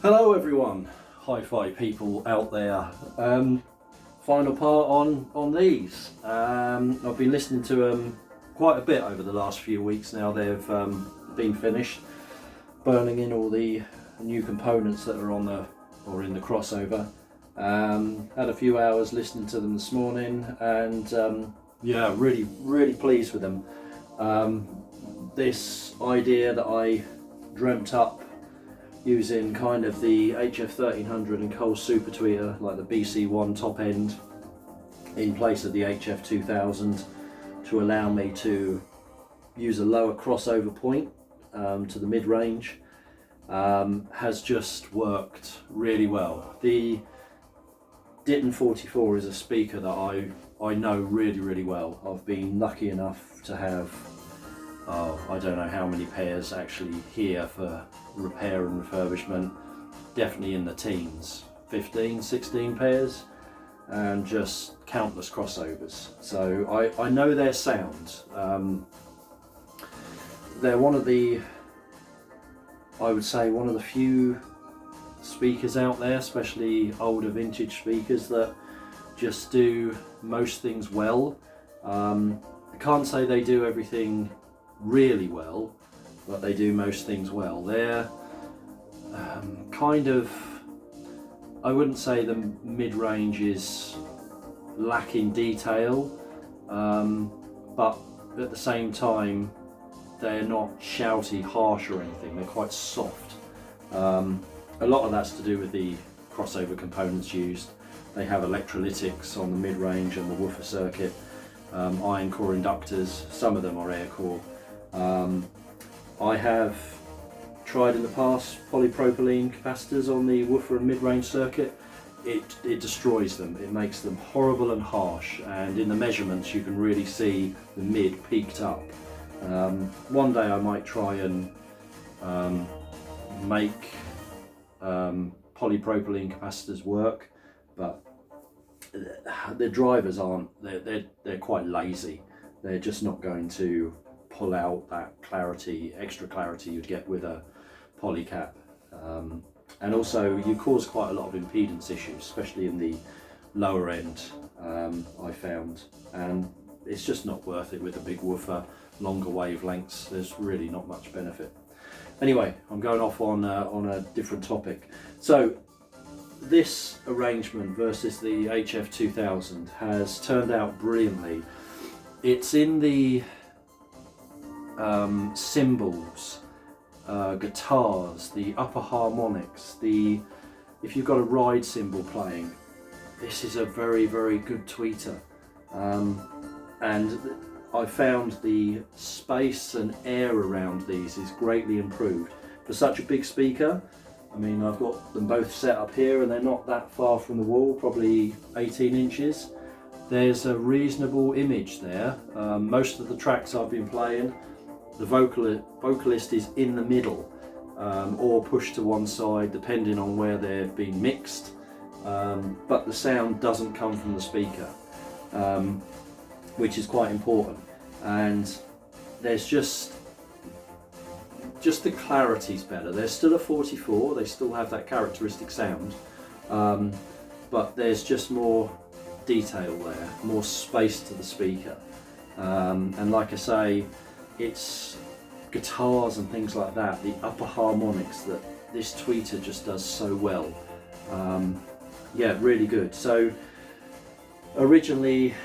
Hello everyone, hi-fi people out there. Final part on these. I've been listening to them quite a bit over the last few weeks now. They've been finished, burning in all the new components that are on the or in the crossover. Had a few hours listening to them this morning, and yeah, really pleased with them. This idea that I dreamt up using kind of the HF 1300 and Cole Super Tweeter, like the BC1 top end, in place of the HF 2000, to allow me to use a lower crossover point to the mid-range, has just worked really well. The Ditton 44 is a speaker that I know really well. I've been lucky enough to have I don't know how many pairs actually here for repair and refurbishment, definitely in the teens, 15, 16 pairs, and just countless crossovers. So I know their sound. They're one of the, I would say, one of the few speakers out there, especially older vintage speakers, that just do most things well. I can't say they do everything really well, but they do most things well. They're kind of, I wouldn't say the mid-range is lacking detail, but at the same time they're not shouty, harsh or anything. They're quite soft. A lot of that's to do with the crossover components used. They have electrolytics on the mid-range and the woofer circuit, iron core inductors, some of them are air core. I have tried in the past polypropylene capacitors on the woofer and mid-range circuit. It destroys them. It makes them horrible and harsh, and in the measurements you can really see the mid peaked up. One day I might try and make polypropylene capacitors work, but the drivers aren't, they're quite lazy. They're just not going to pull out that clarity, extra clarity you'd get with a polycap. And also you cause quite a lot of impedance issues, especially in the lower end, I found, and it's just not worth it with a big woofer, longer wavelengths. There's really not much benefit. Anyway, I'm going off on a different topic. So this arrangement versus the HF 2000 has turned out brilliantly. It's in the cymbals, guitars, the upper harmonics, if you've got a ride cymbal playing, this is a very good tweeter. And I found the space and air around these is greatly improved. For such a big speaker, I mean, I've got them both set up here and they're not that far from the wall, probably 18 inches. There's a reasonable image there. Most of the tracks I've been playing, the vocalist is in the middle, or pushed to one side depending on where they've been mixed, but the sound doesn't come from the speaker, which is quite important. And there's just the clarity's better. There's still a 44, they still have that characteristic sound, but there's just more detail there, more space to the speaker, and like I say, it's guitars and things like that, the upper harmonics that this tweeter just does so well. Yeah, really good. So originally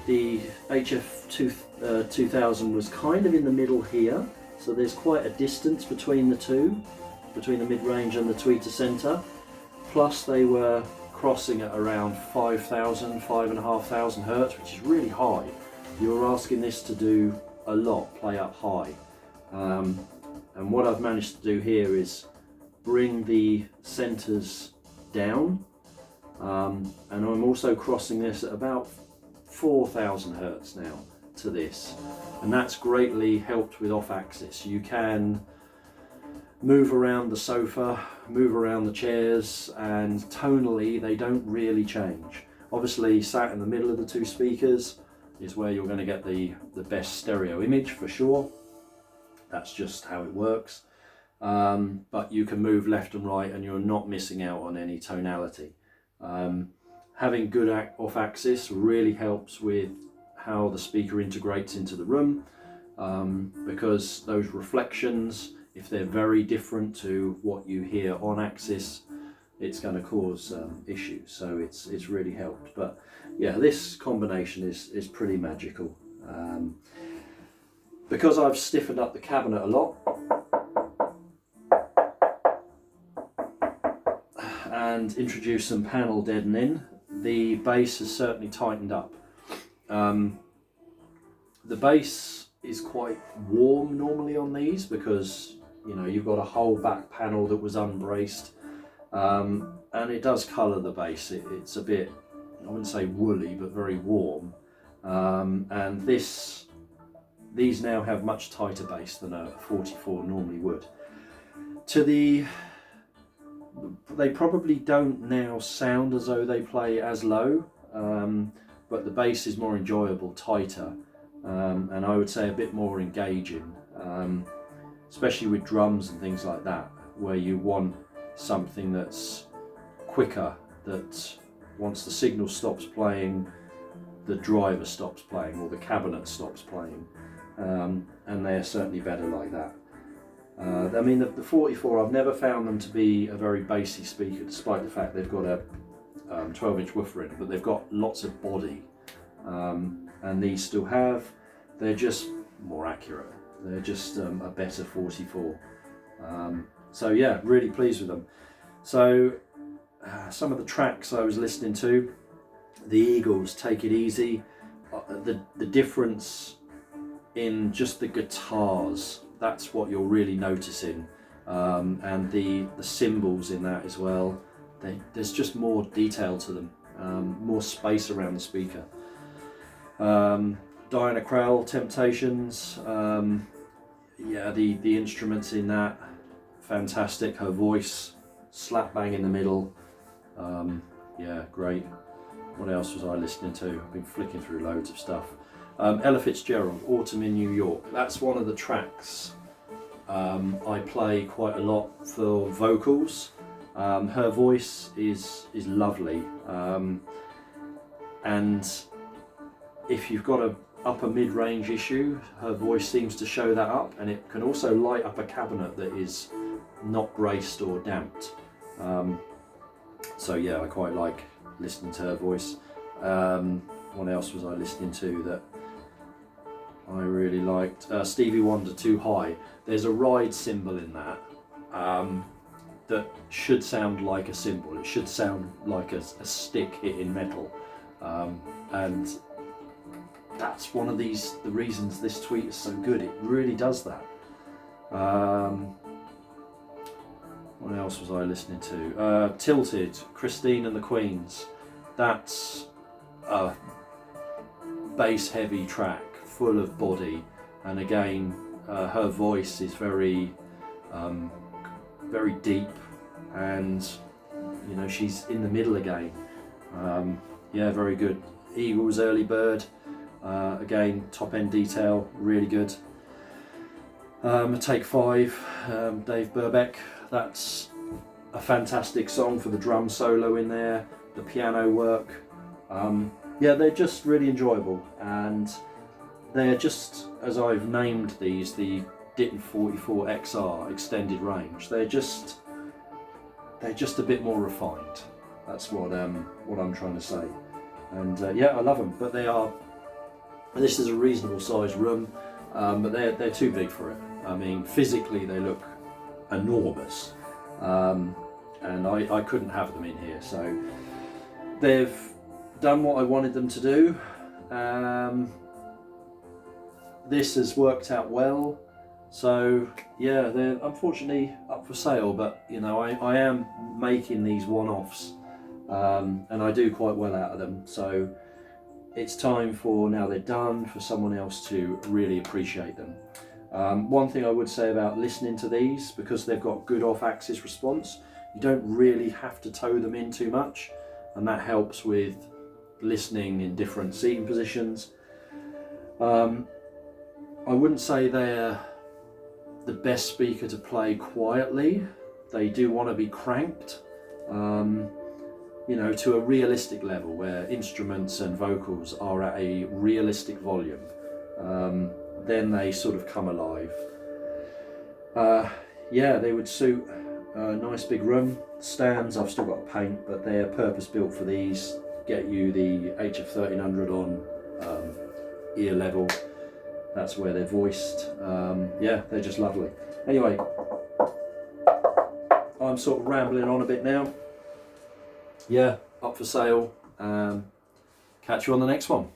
the HF 2000 was kind of in the middle here, so there's quite a distance between the two, between the mid-range and the tweeter center, plus they were crossing at around 5,000, 5,500 hertz, which is really high. You're asking this to do a lot, play up high. And what I've managed to do here is bring the centers down, and I'm also crossing this at about 4,000 hertz now to this, and that's greatly helped with off-axis. You can move around the sofa, move around the chairs, and tonally they don't really change. Obviously sat in the middle of the two speakers is where you're going to get the best stereo image for sure. That's just how it works. but you can move left and right and you're not missing out on any tonality. Having good off-axis really helps with how the speaker integrates into the room, because those reflections, if they're very different to what you hear on axis, it's going to cause issues. So it's really helped. But yeah, this combination is pretty magical. Because I've stiffened up the cabinet a lot and introduced some panel deadening, the bass has certainly tightened up. The bass is quite warm normally on these because, you know, you've got a whole back panel that was unbraced, and it does colour the bass. It's a bit, I wouldn't say woolly, but very warm. And these now have much tighter bass than a 44 normally would. They probably don't now sound as though they play as low, but the bass is more enjoyable, tighter, and I would say a bit more engaging, especially with drums and things like that, where you want something that's quicker, that once the signal stops playing, the driver stops playing or the cabinet stops playing, and they're certainly better like that. I mean, the 44, I've never found them to be a very bassy speaker, despite the fact they've got a 12-inch woofer in it, but they've got lots of body, and these still have. They're just more accurate. They're just a better 44. So yeah, really pleased with them. So some of the tracks I was listening to, the Eagles, Take It Easy, the difference in just the guitars, that's what you're really noticing, and the cymbals in that as well. There's just more detail to them, more space around the speaker. Diana Krall, Temptations, yeah, the instruments in that, fantastic. Her voice, slap bang in the middle, yeah, great. What else was I listening to? I've been flicking through loads of stuff. Ella Fitzgerald, Autumn in New York. That's one of the tracks I play quite a lot for vocals. Her voice is lovely, and if you've got a upper mid-range issue, her voice seems to show that up, and it can also light up a cabinet that is not braced or damped. So yeah, I quite like listening to her voice. What else was I listening to that I really liked? Stevie Wonder, Too High. There's a ride cymbal in that that should sound like a cymbal. It should sound like a stick hitting metal, and that's one of the reasons this tweet is so good. It really does that. What else was I listening to? Tilted, Christine and the Queens. That's a bass heavy track, full of body, and again her voice is very very deep, and you know, she's in the middle again. Yeah, very good. Eagles, Early Bird, again top end detail, really good. Take 5, Dave Burbeck. That's a fantastic song for the drum solo in there, the piano work. Yeah, they're just really enjoyable, and they're just, as I've named these, the Ditton 44 XR extended range. They're just a bit more refined. That's what I'm trying to say. And yeah, I love them. But this is a reasonable sized room, but they're too big for it. I mean, physically they look enormous, and I couldn't have them in here. So they've done what I wanted them to do. This has worked out well. So yeah, they're unfortunately up for sale, but you know, I am making these one-offs, and I do quite well out of them. So it's time for, now they're done, for someone else to really appreciate them. One thing I would say about listening to these, because they've got good off-axis response, you don't really have to toe them in too much, and that helps with listening in different seating positions. I wouldn't say they're the best speaker to play quietly. They do want to be cranked, you know, to a realistic level where instruments and vocals are at a realistic volume. Then they sort of come alive. Yeah, they would suit a nice big room. Stands I've still got to paint, but they're purpose built for these. Get you the HF 1300 on ear level. That's where they're voiced. Yeah, they're just lovely. Anyway, I'm sort of rambling on a bit now. Yeah, up for sale. Catch you on the next one.